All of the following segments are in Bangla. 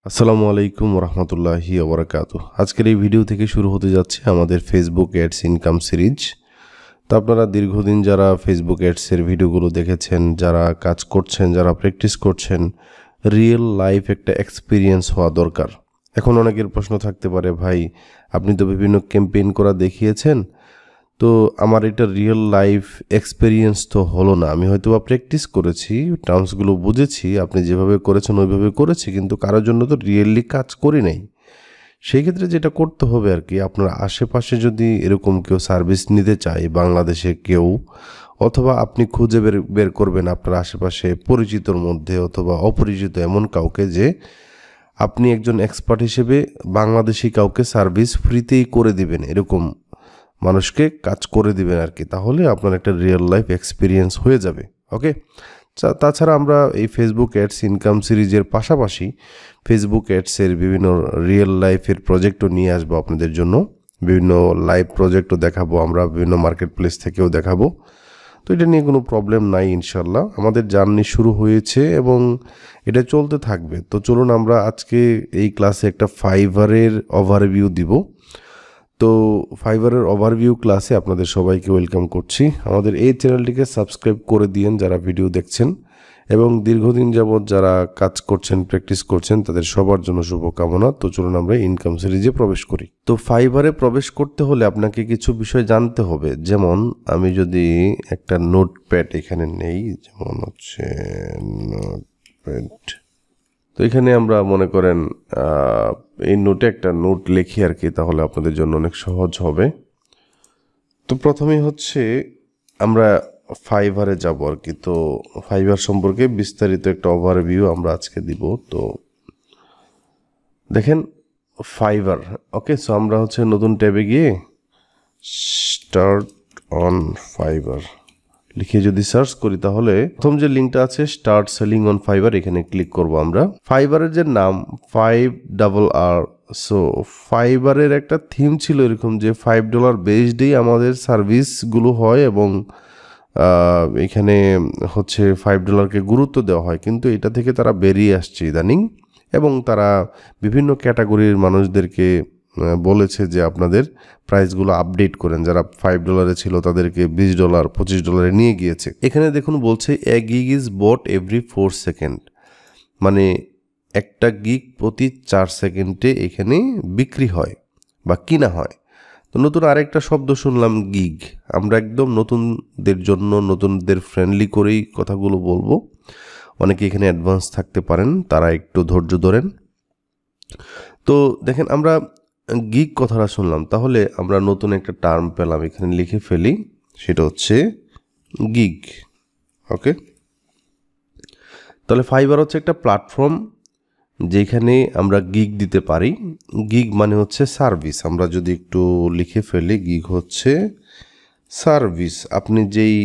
আসসালামু আলাইকুম রহমতুল্লাহি ওবরাকাতু। আজকের এই ভিডিও থেকে শুরু হতে যাচ্ছে আমাদের ফেসবুক অ্যাডস ইনকাম সিরিজ। তো আপনারা দীর্ঘদিন যারা ফেসবুক অ্যাডসের ভিডিওগুলো দেখেছেন, যারা কাজ করছেন, যারা প্র্যাকটিস করছেন, রিয়েল লাইফ একটা এক্সপিরিয়েন্স হওয়া দরকার। এখন অনেকের প্রশ্ন থাকতে পারে, ভাই আপনি তো বিভিন্ন ক্যাম্পেইন করা দেখিয়েছেন, তো আমার এটা রিয়েল লাইফ এক্সপেরিয়েন্স তো হলো না। আমি হয়তো বা প্র্যাকটিস করেছি, টার্মসগুলো বুঝেছি, আপনি যেভাবে করেছেন ওইভাবে করেছি, কিন্তু কারোর জন্য তো রিয়েলি কাজ করি নাই। সেই ক্ষেত্রে যেটা করতে হবে আর কি, আপনার আশেপাশে যদি এরকম কেউ সার্ভিস নিতে চায়, বাংলাদেশে কেউ, অথবা আপনি খুঁজে বের করবেন আপনার আশেপাশে পরিচিতর মধ্যে অথবা অপরিচিত এমন কাউকে, যে আপনি একজন এক্সপার্ট হিসেবে বাংলাদেশি কাউকে সার্ভিস ফ্রিতেই করে দিবেন, এরকম মানুষকে কাজ করে দিবেন আর কি। তাহলে আপনার একটা রিয়েল লাইফ এক্সপিরিয়েন্স হয়ে যাবে। ওকে, তাছাড়া আমরা এই ফেসবুক অ্যাডস ইনকাম সিরিজের পাশাপাশি ফেসবুক অ্যাডসের বিভিন্ন রিয়েল লাইফের প্রজেক্টও নিয়ে আসবো আপনাদের জন্য। বিভিন্ন লাইভ প্রজেক্টও দেখাবো আমরা, বিভিন্ন মার্কেট প্লেস থেকেও দেখাবো। তো এটা নিয়ে কোনো প্রবলেম নাই ইনশাল্লাহ। আমাদের জার্নি শুরু হয়েছে এবং এটা চলতে থাকবে। তো চলুন আমরা আজকে এই ক্লাসে একটা ফাইভারের ওভারভিউ দিব। তো ফাইভারের ওভারভিউ ক্লাসে আপনাদের সবাইকে ওয়েলকাম করছি। আমাদের এই চ্যানেলটিকে সাবস্ক্রাইব করে দিয়েন যারা ভিডিও দেখছেন, এবং দীর্ঘদিন যাবৎ যারা কাজ করছেন, প্র্যাকটিস করছেন, তাদের সবার জন্য শুভকামনা। তো চলুন আমরা ইনকাম সিরিজে প্রবেশ করি। তো ফাইভারে প্রবেশ করতে হলে আপনাকে কিছু বিষয় জানতে হবে। যেমন আমি যদি একটা নোটপ্যাড এখানে নেই, যেমন হচ্ছে নোটপ্যাড, তো এখানে আমরা মনে করেন এই নোটে একটা নোট লিখি আর কি, তাহলে আপনাদের জন্য অনেক সহজ হবে। তো প্রথমেই হচ্ছে আমরা ফাইভারে যাব আর কি। তো ফাইভার সম্পর্কে বিস্তারিত একটা ওভারভিউ আমরা আজকে দিব। তো দেখেন ফাইভার, ওকে। সো আমরা হচ্ছে নতুন ট্যাবে গিয়ে স্টার্ট অন ফাইভার লিখে যদি সার্চ করি, তাহলে প্রথম যে লিঙ্কটা আছে স্টার্ট সেলিং অন ফাইভার, এখানে ক্লিক করব আমরা। ফাইবারের যে নাম $5, সো ফাইবারের একটা থিম ছিল এরকম যে $5 বেসডেই আমাদের সার্ভিসগুলো হয়, এবং এখানে হচ্ছে $5কে গুরুত্ব দেওয়া হয়। কিন্তু এটা থেকে তারা বেরিয়ে আসছে ইদানিং, এবং তারা বিভিন্ন ক্যাটাগরির মানুষদেরকে বলেছে যে আপনাদের প্রাইসগুলো আপডেট করেন। যারা $5 ছিল তাদেরকে $20, $25 নিয়ে গিয়েছে। এখানে দেখুন বলছে a gig is bought every 4 second, মানে একটা গিগ প্রতি 4 সেকেন্ডে এখানে বিক্রি হয় বা কিনা হয়। তো নতুন আরেকটা শব্দ শুনলাম, গিগ। আমরা একদম নতুনদের জন্য, নতুনদের ফ্রেন্ডলি করেই কথাগুলো বলবো। অনেকে এখানে অ্যাডভান্স থাকতে পারেন, তারা একটু ধৈর্য ধরেন। তো দেখেন আমরা গিগ কথাটা শুনলাম, তাহলে আমরা নতুন একটা টার্ম পেলাম, এখানে লিখে ফেলি, সেটা হচ্ছে গিগ। ওকে, তাহলে ফাইবার হচ্ছে একটা প্ল্যাটফর্ম যেখানে আমরা গিগ দিতে পারি। গিগ মানে হচ্ছে সার্ভিস। আমরা যদি একটু লিখে ফেলি, গিগ হচ্ছে সার্ভিস। আপনি যেই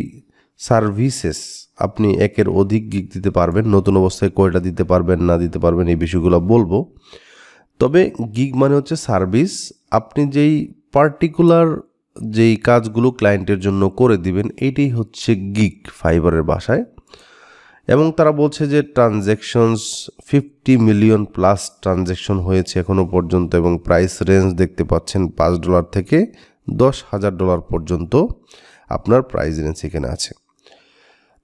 সার্ভিসেস, আপনি একের অধিক গিগ দিতে পারবেন। নতুন অবস্থায় কয়টা দিতে পারবেন, না দিতে পারবেন, এই বিষয়গুলো বলবো। তবে গিগ মানে হচ্ছে সার্ভিস। আপনি যেই পার্টিকুলার যেই কাজগুলো ক্লায়েন্টের জন্য করে দিবেন, এইটাই হচ্ছে গিগ ফাইবারের ভাষায়। এবং তারা বলছে যে ট্রানজ্যাকশনস 50 মিলিয়ন প্লাস ট্রানজ্যাকশন হয়েছে এখনও পর্যন্ত, এবং প্রাইস রেঞ্জ দেখতে পাচ্ছেন $5 থেকে $10,000 পর্যন্ত আপনার প্রাইস রেঞ্জ এখানে আছে।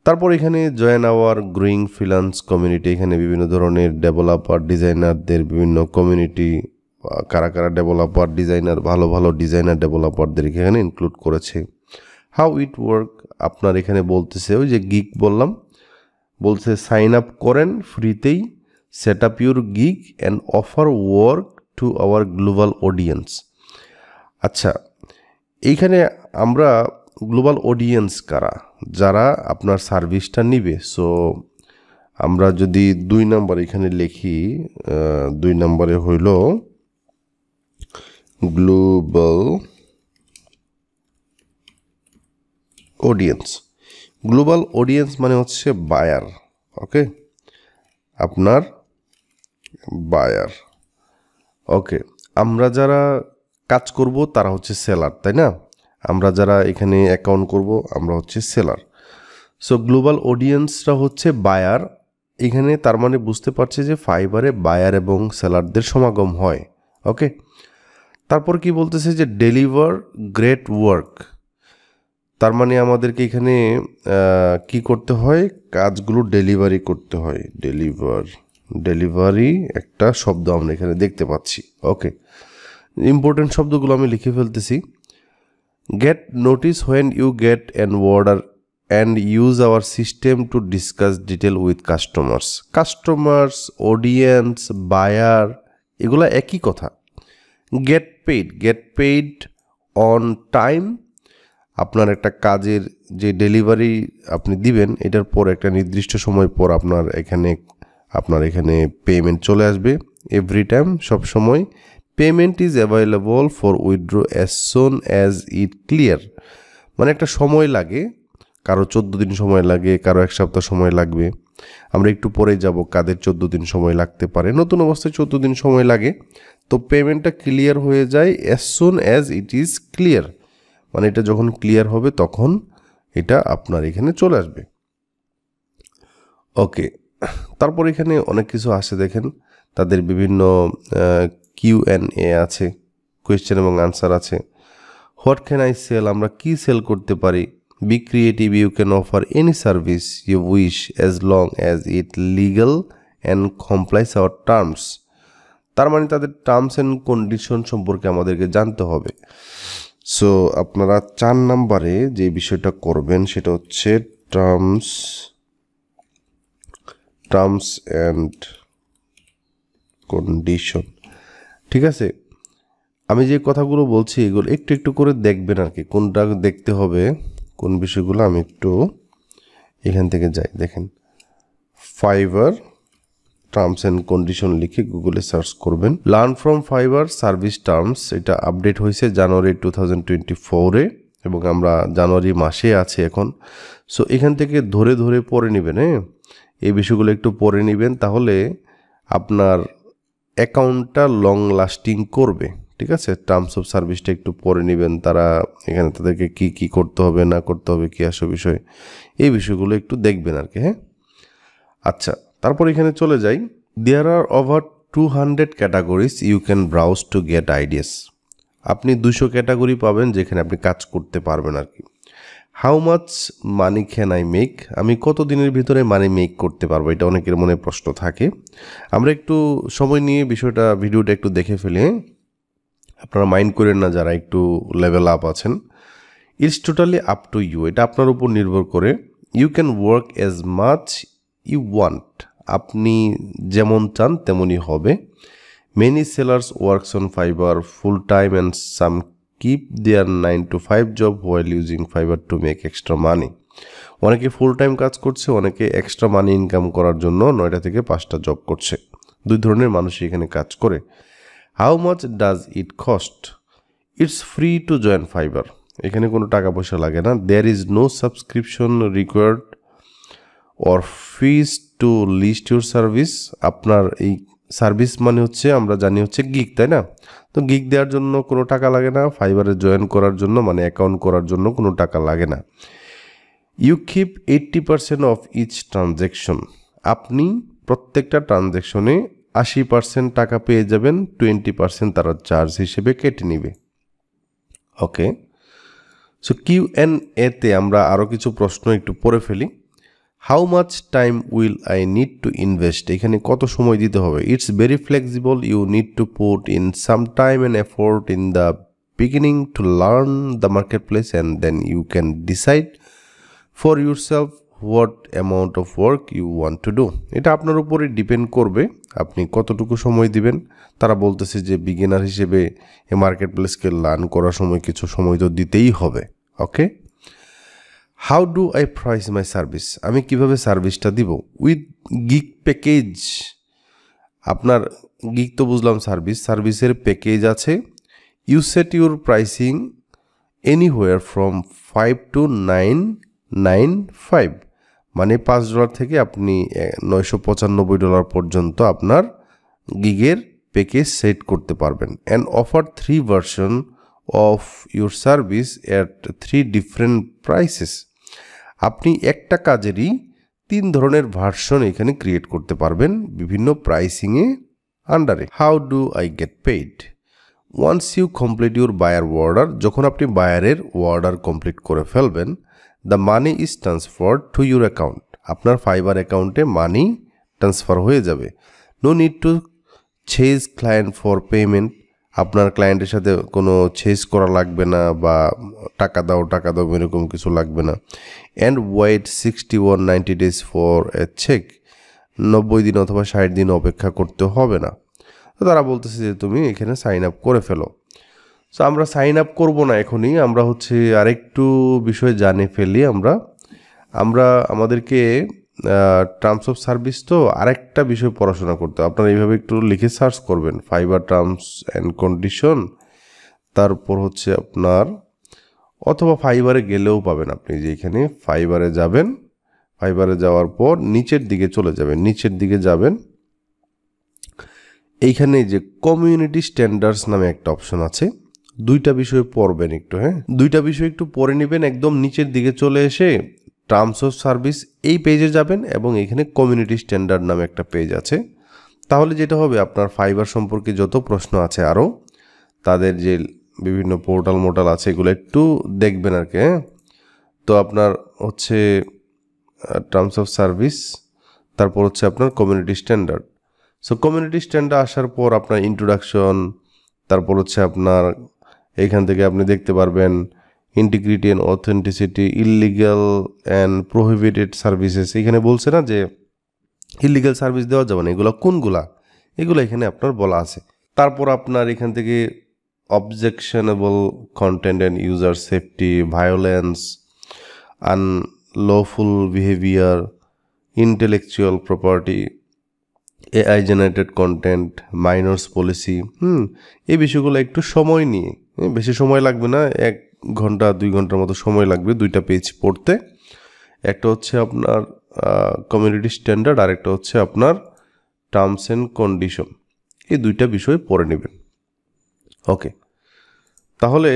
তারপর এখানে join our growing freelance community, এখানে বিভিন্ন ধরনের ডেভেলপার, ডিজাইনারদের বিভিন্ন কমিউনিটি, কারা কারা ডেভেলপার, ডিজাইনার, ভালো ভালো ডিজাইনার ডেভেলপারদেরকে এখানে ইনক্লুড করেছে। হাউ ইট ওয়ার্ক, আপনার এখানে বলতেছে ওই যে গিগ বললাম, বলছে সাইন আপ করেন ফ্রিতেই, set up your gig and offer work to our global audience. আচ্ছা, এইখানে আমরা গ্লোবাল অডিয়েন্স কারা, যারা আপনার সার্ভিসটা নিবে। সো আমরা যদি 2 নম্বর এখানে লিখি, 2 নম্বরে হইল গ্লোবাল অডিয়েন্স। গ্লোবাল অডিয়েন্স মানে হচ্ছে বায়ার। ওকে, আপনার বায়ার। ওকে, আমরা যারা কাজ করব তারা হচ্ছে সেলার, তাই না? আমরা যারা এখানে অ্যাকাউন্ট করব আমরা হচ্ছে সেলার। সো গ্লোবাল অডিয়েন্সরা হচ্ছে বায়ার, এখানে তার মানে বুঝতে পারছি যে ফাইবারে বায়ার এবং সেলারদের সমাগম হয়। ওকে, তারপর কি বলতেছে যে ডেলিভার গ্রেট ওয়ার্ক, তার মানে আমাদেরকে এখানে কি করতে হয়, কাজগুলো ডেলিভারি করতে হয়। ডেলিভারি একটা শব্দ আমরা এখানে দেখতে পাচ্ছি। ওকে, ইম্পর্টেন্ট শব্দগুলো আমি লিখে ফেলতেছি। Get notice when you get an order and use our system to discuss detail with customers, audience, buyer, এগুলো একই কথা। গেট পেইড অন টাইম, আপনার একটা কাজের যে ডেলিভারি আপনি দিবেন এটার পর একটা নির্দিষ্ট সময় পর আপনার এখানে পেমেন্ট চলে আসবে এভরি টাইম, সব সময়। Payment is available for withdraw as soon as it clear, মানে একটা সময় লাগে, কারো 14 দিন সময় লাগে, কারো 1 সপ্তাহ সময় লাগবে। আমরা একটু পরে যাব কাদের 14 দিন সময় লাগতে পারে, নতুন অবস্থায় 14 দিন সময় লাগে। তো পেমেন্টটা ক্লিয়ার হয়ে যায় as soon as it is clear, মানে এটা যখন ক্লিয়ার হবে তখন এটা আপনার এখানে চলে আসবে। ওকে, তারপর এখানে অনেক কিছু আসে, দেখেন তাদের বিভিন্ন Q&A আছে, কোয়েশ্চেন এবং আনসার আছে। হোয়াট ক্যান আই সেল, আমরা কি সেল করতে পারি। Be creative, you can offer any service you wish as long as it legal and complies our terms, তার মানে তাদের টার্মস অ্যান্ড কন্ডিশন সম্পর্কে আমাদেরকে জানতে হবে। সো আপনারা 4 নম্বরে যে বিষয়টা করবেন সেটা হচ্ছে টার্মস অ্যান্ড কন্ডিশন। ঠিক আছে, আমি যে কথাগুলো বলছি এগুলো একটু একটু করে দেখবেন আর কি, কোনটা দেখতে হবে কোন বিষয়গুলো। আমি একটু এখান থেকে যাই, দেখেন ফাইবার টার্মস অ্যান্ড কন্ডিশন লিখে গুগলে সার্চ করবেন। Learn from fibre service terms, এটা আপডেট হয়েছে জানুয়ারি 2024-এ এবং আমরা জানুয়ারি মাসে আছি এখন। সো এখান থেকে ধরে ধরে পড়ে নেবেন, হ্যাঁ এই বিষয়গুলো একটু পড়ে নেবেন, তাহলে আপনার অ্যাকাউন্টটা লং লাস্টিং করবে। ঠিক আছে, টার্মস অফ সার্ভিসটা একটু পড়ে নেবেন, তারা এখানে তাদেরকে কি কি করতে হবে না করতে হবে, কি আসে বিষয়, এই বিষয়গুলো একটু দেখবেন আর কি। হ্যাঁ, আচ্ছা, তারপর এখানে চলে যাই। There are over 200 categories you can browse to get ideas, আপনি 200 ক্যাটাগরি পাবেন যেখানে আপনি কাজ করতে পারবেন আর কি। How much money can I make, আমি কত দিনের ভিতরে মানি মেক করতে পারবো, এটা অনেকের মনে প্রশ্ন থাকে। আমরা একটু সময় নিয়ে ভিডিওটা একটু দেখে ফেলে, আপনারা মাইন্ড করেন না যারা একটু লেভেল আপ আছেন। It's totally up to you, এটা আপনার উপর নির্ভর করে। You can work as much you want, আপনি যেমন চান তেমনই হবে। Many sellers works on Fiverr full time and some keep their 9 to 5 job while using Fiverr to make extra money, অনেকে ফুল টাইম কাজ করছে, অনেকে এক্সট্রা মানি ইনকাম করার জন্য 9টা থেকে 5টা জব করছে। 2 ধরনের মানুষই এখানে কাজ করে। How much does it cost, it's free to join Fiverr, এখানে কোনো টাকা পয়সা লাগে না। There is no subscription required or fees to list your service, আপনার এই সার্ভিস মানে হচ্ছে আমরা জানি হচ্ছে গিগ, তাই না? তো গিগ দেওয়ার জন্য কোনো টাকা লাগে না, ফাইবারে জয়েন করার জন্য মানে অ্যাকাউন্ট করার জন্য কোনো টাকা লাগে না। You keep 80% of each transaction, আপনি প্রত্যেকটা ট্রানজ্যাকশনে 80% টাকা পেয়ে যাবেন, 20% তারা চার্জ হিসেবে কেটে নিবে। ওকে, সো Q&A-তে আমরা আরও কিছু প্রশ্ন একটু পড়ে ফেলি। How much time will I need to invest, এখানে কত সময় দিতে হবে। It's very flexible, you need to put in some time and effort in the beginning to learn the marketplace and then you can decide for yourself what amount of work you want to do, এটা আপনার উপরে ডিপেন্ড করবে আপনি কতটুকু সময় দিবেন। তারা বলতেছে যে বিগিনার হিসেবে এই মার্কেট প্লেসকে লার্ন করার সময় কিছু সময় তো দিতেই হবে। Okay, how do I price my service, আমি কিভাবে সার্ভিসটা দিব। উইথ গিগ প্যাকেজ, আপনার গিগ তো বুঝলাম সার্ভিসের প্যাকেজ আছে। You set your pricing anywhere from $5 to $995, মানে $5 থেকে আপনি $995 পর্যন্ত আপনার গিগের প্যাকেজ সেট করতে পারবেন। And offer 3 version of your service at 3 different prices, আপনি একটা কাজেরই 3 ধরনের ভার্সন এখানে ক্রিয়েট করতে পারবেন বিভিন্ন প্রাইসিংয়ে আন্ডারে। How do I get paid? Once you complete your buyer order, যখন আপনি বায়ারের অর্ডার কমপ্লিট করে ফেলবেন, the money is transfer to your account, আপনার ফাইবার অ্যাকাউন্টে মানি ট্রান্সফার হয়ে যাবে। No need to chase client for payment, আপনার ক্লায়েন্টের সাথে কোনো চেজ করা লাগবে না বা টাকা দাও এরকম কিছু লাগবে না। And wait 60 or 90 days for a check, 90 দিন অথবা 60 দিন অপেক্ষা করতে হবে না। তো তারা বলতেছে যে তুমি এখানে সাইন আপ করে ফেলো। সো আমরা সাইন আপ করবো না এখনই, আমরা হচ্ছে আরেকটু বিষয় জানে ফেলি। আমরা আমাদেরকে টার্মস অফ সার্ভিস তো আরেকটা বিষয় পড়াশোনা করতে, আপনারা এইভাবে একটু লিখে সার্চ করবেন ফাইবার টার্মস অ্যান্ড কন্ডিশন, তারপর হচ্ছে আপনার অথবা ফাইবারে গেলেও পাবেন। আপনি যে এখানে ফাইবারে যাবেন, ফাইবারে যাওয়ার পর নিচের দিকে চলে যাবেন, নিচের দিকে যাবেন, এইখানে যে কমিউনিটি স্ট্যান্ডার্ডস নামে একটা অপশন আছে, দুইটা বিষয় পড়বেন একটু, হ্যাঁ দুইটা বিষয় একটু পড়ে নেবেন। একদম নিচের দিকে চলে এসে টার্মস অফ সার্ভিস এই পেজে যাবেন এবং এখানে কমিউনিটি স্ট্যান্ডার্ড নামে একটা পেজ আছে। তাহলে যেটা হবে, আপনার ফাইবার সম্পর্কে যত প্রশ্ন আছে আরও, তাদের যে বিভিন্ন পোর্টাল আছে এগুলো একটু দেখবেন আর কি, হ্যাঁ। তো আপনার হচ্ছে টার্মস অফ সার্ভিস, তারপর হচ্ছে আপনার community standard. So community standard আসার পর আপনার ইন্ট্রোডাকশন, তারপর হচ্ছে আপনার এইখান থেকে আপনি দেখতে পারবেন integrity and authenticity, illegal and prohibited services. এখানে বলছে না যে ইললিগাল সার্ভিস দেওয়া যাবে না, এগুলো কোনগুলা, এগুলো এখানে আপনার বলা আছে। তারপর আপনার এখান থেকে objectionable content and user safety, violence, unlawful behaviour, intellectual property, AI generated content, minors policy, এই বিষয়গুলো একটু সময় নিয়ে, বেশি সময় লাগবে না, 1 ঘন্টা 2 ঘন্টার মতো সময় লাগবে দুইটা পেজ পড়তে। একটা হচ্ছে আপনার কমিউনিটি স্ট্যান্ডার্ড, আর একটা হচ্ছে আপনার টার্মস অ্যান্ড কন্ডিশন, এই দুইটা বিষয় পড়ে নেবেন। ওকে, তাহলে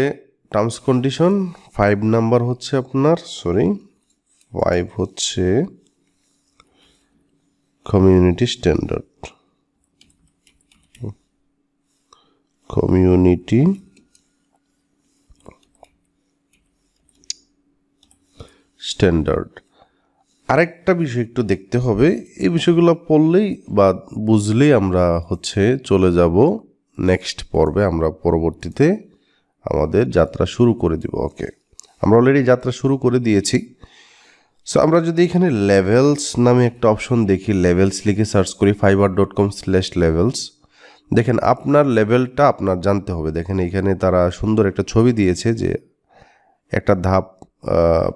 টার্মস কন্ডিশন 5 নাম্বার হচ্ছে আপনার, 5 হচ্ছে কমিউনিটি স্ট্যান্ডার্ড, কমিউনিটি স্ট্যান্ডার্ড। আরেকটা বিষয় একটু দেখতে হবে, এই বিষয়গুলো পড়লেই বা বুঝলেই আমরা হচ্ছে চলে যাব নেক্সট পর্বে, আমরা পরবর্তীতে আমাদের যাত্রা শুরু করে দিব। ওকে, আমরা অলরেডি যাত্রা শুরু করে দিয়েছি। সো আমরা যদি এখানে লেভেলস নামে একটা অপশন দেখি, লেভেলস লিখে সার্চ করি fiverr.com/levels, দেখেন আপনার লেভেলটা আপনার জানতে হবে। দেখেন এখানে তারা সুন্দর একটা ছবি দিয়েছে যে একটা ধাপ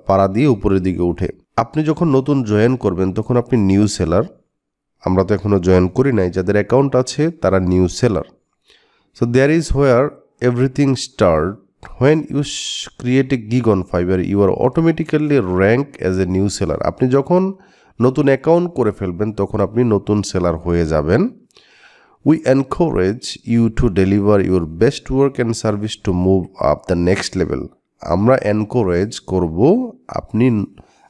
পাড়া দিয়ে উপরের দিকে উঠে। আপনি যখন নতুন জয়েন করবেন তখন আপনি নিউ সেলার, আমরা তো এখনও জয়েন করি নাই, যাদের অ্যাকাউন্ট আছে তারা new seller. So there is where everything start when you create a gig on Fiverr, you are automatically ranked as a new seller. আপনি যখন নতুন অ্যাকাউন্ট করে ফেলবেন তখন আপনি নতুন সেলার হয়ে যাবেন। We encourage you to deliver your best work and service to move up the next level. আমরা এনকারেজ করব আপনি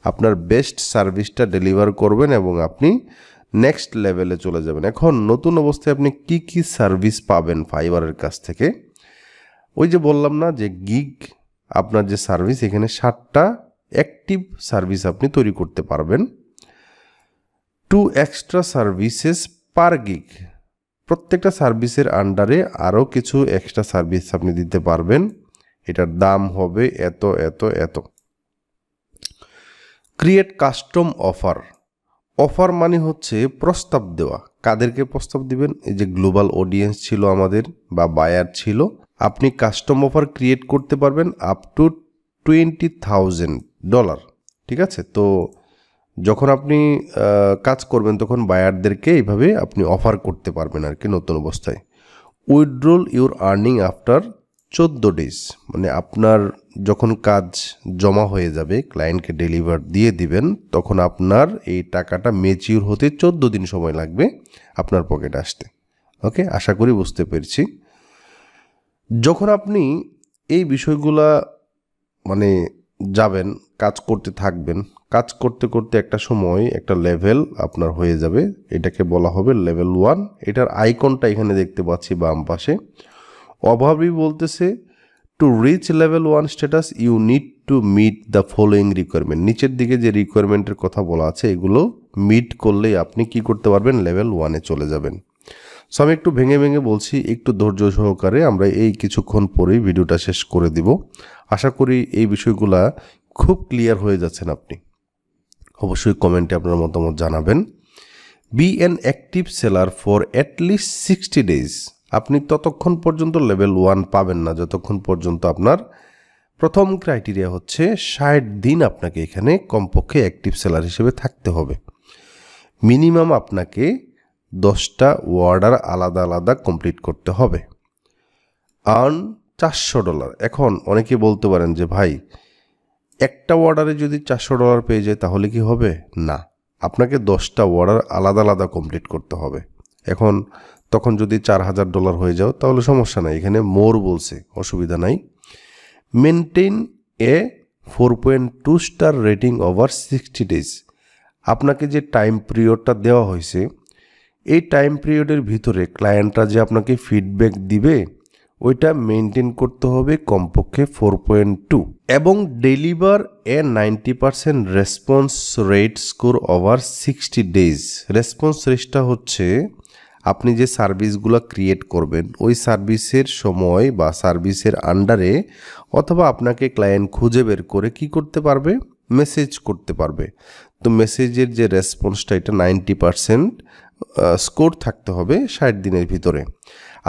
আপনার বেস্ট সার্ভিসটা ডেলিভার করবেন এবং আপনি নেক্সট লেভেলে চলে যাবেন। এখন নতুন অবস্থায় আপনি কি কি সার্ভিস পাবেন ফাইবারের কাছ থেকে? ওই যে বললাম না যে গিগ, আপনার যে সার্ভিস, এখানে 7টা অ্যাক্টিভ সার্ভিস আপনি তৈরি করতে পারবেন। 2 এক্সট্রা সার্ভিসেস পার গিগ, প্রত্যেকটা সার্ভিসের আন্ডারে আরও কিছু এক্সট্রা সার্ভিস আপনি দিতে পারবেন, এটার দাম হবে এত এত এত। ক্রিয়েট কাস্টম অফার, অফার মানে হচ্ছে প্রস্তাব দেওয়া। কাদেরকে প্রস্তাব দিবেন? এই যে গ্লোবাল অডিয়েন্স ছিল আমাদের বা বায়ার ছিল, আপনি কাস্টম অফার ক্রিয়েট করতে পারবেন আপ টু $20,000, ঠিক আছে। তো যখন আপনি কাজ করবেন তখন বায়ারদেরকে এইভাবে আপনি অফার করতে পারবেন আর কি নতুন অবস্থায়। Withdrawal your earning after 14 days, মানে আপনার যখন কাজ জমা হয়ে যাবে, ক্লায়েন্টকে ডেলিভার দিয়ে দিবেন, তখন আপনার এই টাকাটা ম্যাচিউর হতে 14 দিন সময় লাগবে আপনার পকেটে আসতে। ওকে, আশা করি বুঝতে পেরেছি। যখন আপনি এই বিষয়গুলা মানে যাবেন, কাজ করতে থাকবেন, কাজ করতে করতে একটা সময় একটা লেভেল আপনার হয়ে যাবে, এটাকে বলা হবে লেভেল 1। এটার আইকনটা এখানে দেখতে পাচ্ছি বাম পাশে। ওভারভিউ বলতেছে to reach level 1 status you need to meet the following requirement. নিচের দিকে যে রিকোয়ারমেন্টের কথা বলা আছে এগুলো মিট করলেই আপনি কি করতে পারবেন, লেভেল 1-এ চলে যাবেন। সো আমি একটু ভেঙে ভেঙে বলছি, একটু ধৈর্য সহকারে আমরা এই কিছুক্ষণ পরেই ভিডিওটা শেষ করে দিব। আশা করি এই বিষয়গুলা খুব ক্লিয়ার হয়ে যাচ্ছেন আপনি। অবশ্যই কমেন্টে আপনার মতামত জানাবেন। Be an active seller for at least 60 days. আপনি ততক্ষণ পর্যন্ত লেভেল 1 পাবেন না যতক্ষণ পর্যন্ত আপনার প্রথম ক্রাইটেরিয়া হচ্ছে 60 দিন আপনাকে এখানে কমপক্ষে অ্যাক্টিভ সেলার হিসেবে থাকতে হবে। মিনিমাম আপনাকে 10টা অর্ডার আলাদা আলাদা কমপ্লিট করতে হবে। আর্ন $400। এখন অনেকে বলতে পারেন যে ভাই একটা অর্ডারে যদি $400 পেয়ে যায় তাহলে কি হবে? না, আপনাকে 10টা অর্ডার আলাদা আলাদা কমপ্লিট করতে হবে। এখন তখন যদি $4000 হয়ে যাও তাহলে সমস্যা নাই, এখানে মোর বলছে, অসুবিধা নাই। Maintain a 4.2 star rating over 60 days. আপনাকে যে টাইম পিরিয়ডটা দেওয়া হয়েছে এই টাইম পিরিয়ডের ভিতরে ক্লায়েন্টরা যে আপনাকে ফিডব্যাক দিবে ওইটা মেনটেন করতে হবে কমপক্ষে 4.2 এবং ডেলিভার এ 90% response rate score over 60 days. Response রেটটা হচ্ছে আপনি যে সার্ভিসগুলো ক্রিয়েট করবেন ওই সার্ভিসের সময় বা সার্ভিসের আন্ডারে অথবা আপনাকে ক্লায়েন্ট খুঁজে বের করে কি করতে পারবে, মেসেজ করতে পারবে। তো মেসেজের যে রেসপন্সটা এটা 90% স্কোর থাকতে হবে 60 দিনের ভিতরে।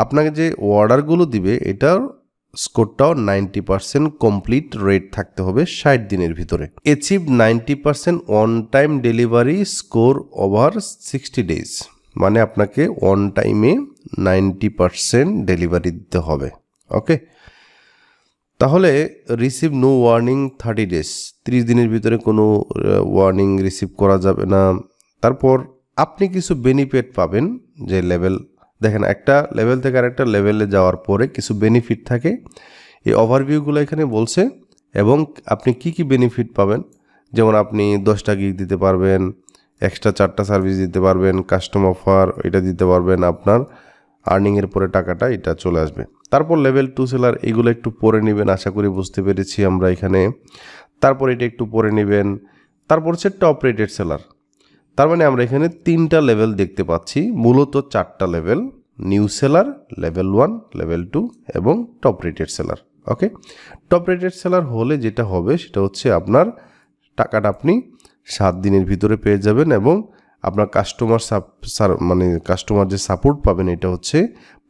আপনাকে যে অর্ডারগুলো দিবে এটার স্কোরটাও 90% কমপ্লিট রেট থাকতে হবে 60 দিনের ভিতরে। Achieve 90% on time delivery score over 60 days, মানে আপনাকে অন টাইমে 90% ডেলিভারি দিতে হবে। ওকে, তাহলে রিসিভ নো ওয়ার্নিং 30 ডেজ, 30 দিনের ভিতরে কোনো ওয়ার্নিং রিসিভ করা যাবে না। তারপর আপনি কিছু বেনিফিট পাবেন, যে লেভেল দেখেন একটা লেভেল থেকে আরেকটা লেভেলে যাওয়ার পরে কিছু বেনিফিট থাকে, এই ওভারভিউগুলো এখানে বলছে। এবং আপনি কি কি বেনিফিট পাবেন, যেমন আপনি 10টা গিগ দিতে পারবেন, এক্সট্রা 4টা সার্ভিস দিতে পারবেন, কাস্টম অফার এটা দিতে পারবেন, আপনার আর্নিংয়ের পরে টাকাটা এটা চলে আসবে। তারপর লেভেল 2 সেলার, এইগুলো একটু পরে নেবেন, আশা করি বুঝতে পেরেছি আমরা এখানে। তারপর এটা একটু পরে নেবেন। তারপর হচ্ছে টপ রেটেড সেলার, তার মানে আমরা এখানে 3টা লেভেল দেখতে পাচ্ছি, মূলত 4টা level, new seller, level 1, level 2 এবং টপ রেটেড সেলার। ওকে, টপ রেটেড সেলার হলে যেটা হবে সেটা হচ্ছে আপনার টাকাটা আপনি 7 দিনের ভিতরে পেয়ে যাবেন এবং আপনার কাস্টমার যে সাপোর্ট পাবেন এটা হচ্ছে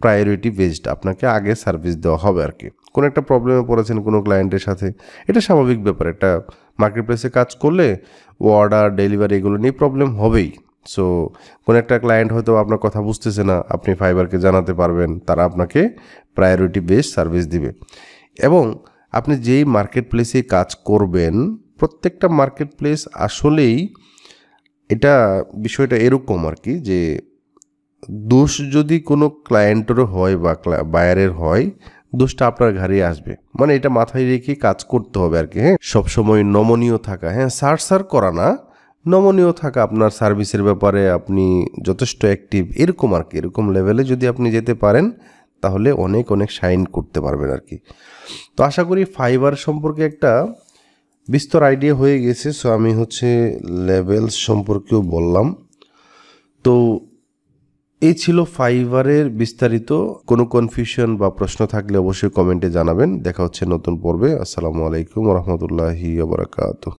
প্রায়োরিটি বেসড, আপনাকে আগে সার্ভিস দেওয়া হবে আর কি। কোনো একটা প্রবলেমে পড়েছেন কোনো ক্লায়েন্টের সাথে, এটা স্বাভাবিক ব্যাপার, একটা মার্কেট প্লেসে কাজ করলে অর্ডার ডেলিভারি এগুলো নিয়ে প্রবলেম হবেই। সো কোনো একটা ক্লায়েন্ট হয়তো আপনার কথা বুঝতেছে না, আপনি ফাইবারকে জানাতে পারবেন, তারা আপনাকে প্রায়োরিটি বেসড সার্ভিস দিবে। এবং আপনি যেই মার্কেট প্লেসে কাজ করবেন প্রত্যেকটা মার্কেট প্লেস আসলেই এটা বিষয়টা এরকম আর কি, যে দোষ যদি কোনো ক্লায়েন্টেরও হয় বা বায়ারের হয় দোষটা আপনার ঘাড়ে আসবে, মানে এটা মাথায় রেখে কাজ করতে হবে আর কি। হ্যাঁ, সবসময় নমনীয় থাকা, হ্যাঁ সার করা না, নমনীয় থাকা, আপনার সার্ভিসের ব্যাপারে আপনি যথেষ্ট অ্যাক্টিভ, এরকম আর কি। এরকম লেভেলে যদি আপনি যেতে পারেন তাহলে অনেক অনেক শাইন করতে পারবেন আর কি। তো আশা করি ফাইবার সম্পর্কে একটা বিস্তর আইডিয়া হয়ে গেছে। সো আমি হচ্ছে লেভেলস সম্পর্কেও বললাম। তো এই ছিল ফাইবারের বিস্তারিত। কোনো কনফিউশন বা প্রশ্ন থাকলে অবশ্যই কমেন্টে জানাবেন। দেখা হচ্ছে নতুন পর্বে। আসসালামু আলাইকুম ওয়া রাহমাতুল্লাহি ওয়া বারাকাতুহু।